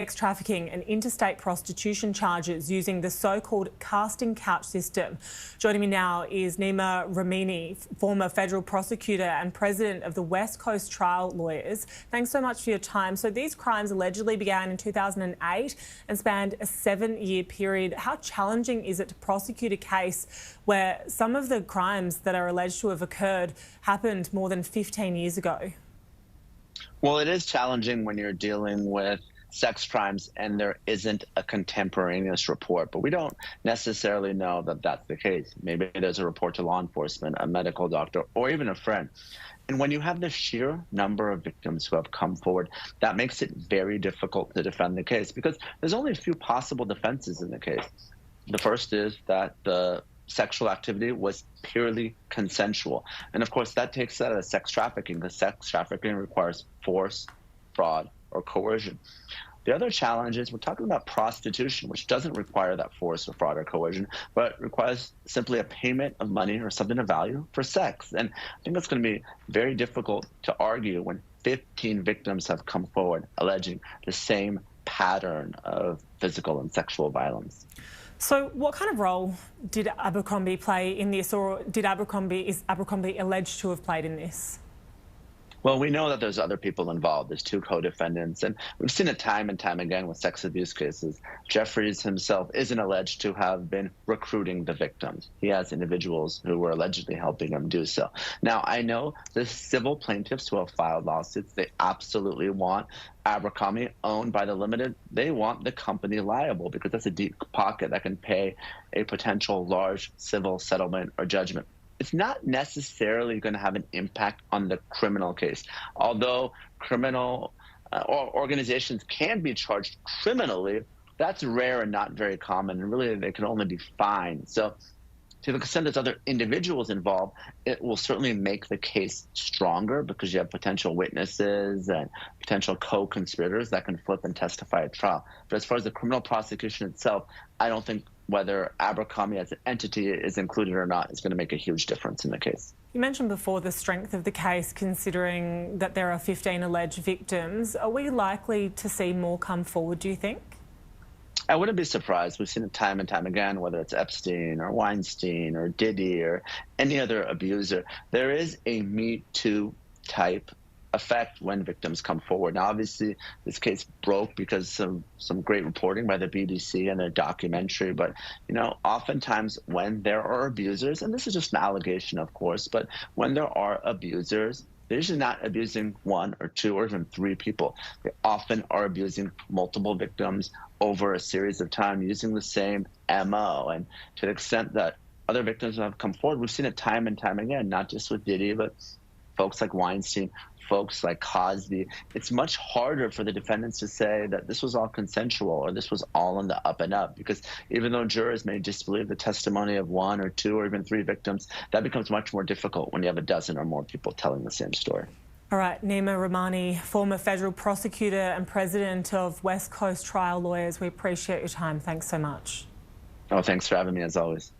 sex trafficking and interstate prostitution charges using the so-called casting couch system. Joining me now is Neama Rahmani, former federal prosecutor and president of the West Coast Trial Lawyers. Thanks so much for your time. So these crimes allegedly began in 2008 and spanned a 7-year period. How challenging is it to prosecute a case where some of the crimes that are alleged to have occurred happened more than 15 years ago? Well, it is challenging when you're dealing with sex crimes and there isn't a contemporaneous report, but we don't necessarily know that that's the case. Maybe there's a report to law enforcement, a medical doctor, or even a friend. And when you have the sheer number of victims who have come forward, that makes it very difficult to defend the case because there's only a few possible defenses in the case. The first is that the sexual activity was purely consensual. And of course, that takes out of sex trafficking because sex trafficking requires force, fraud, or coercion. The other challenge is we're talking about prostitution, which doesn't require that force or fraud or coercion, but requires simply a payment of money or something of value for sex. And I think that's going to be very difficult to argue when 15 victims have come forward alleging the same pattern of physical and sexual violence. So what kind of role did Abercrombie play in this, or is Abercrombie alleged to have played in this? Well, we know that there's other people involved. There's 2 co-defendants, and we've seen it time and time again with sex abuse cases. Jeffries himself isn't alleged to have been recruiting the victims. He has individuals who were allegedly helping him do so. Now, I know the civil plaintiffs who have filed lawsuits, they absolutely want Abercrombie owned by the limited. They want the company liable because that's a deep pocket that can pay a potential large civil settlement or judgment. It's not necessarily going to have an impact on the criminal case. Although criminal organizations can be charged criminally, that's rare and not very common, and really they can only be fined. So to the extent there's other individuals involved, it will certainly make the case stronger because you have potential witnesses and potential co-conspirators that can flip and testify at trial. But as far as the criminal prosecution itself, I don't think whether Abercrombie as an entity is included or not is going to make a huge difference in the case. You mentioned before the strength of the case, considering that there are 15 alleged victims. Are we likely to see more come forward, do you think? I wouldn't be surprised. We've seen it time and time again, whether it's Epstein or Weinstein or Diddy or any other abuser. There is a Me Too type effect when victims come forward. Now, obviously, this case broke because of some great reporting by the BBC and their documentary. But, you know, oftentimes when there are abusers, and this is just an allegation, of course, but when there are abusers, they're usually not abusing 1 or 2 or even 3 people. They often are abusing multiple victims over a series of time using the same MO. And to the extent that other victims have come forward, we've seen it time and time again, not just with Diddy, but folks like Weinstein, folks like Cosby. It's much harder for the defendants to say that this was all consensual or this was all on the up and up, because even though jurors may disbelieve the testimony of 1 or 2 or even 3 victims, that becomes much more difficult when you have a dozen or more people telling the same story. All right, Neama Rahmani, former federal prosecutor and president of West Coast Trial Lawyers. We appreciate your time. Thanks so much. Oh, thanks for having me, as always.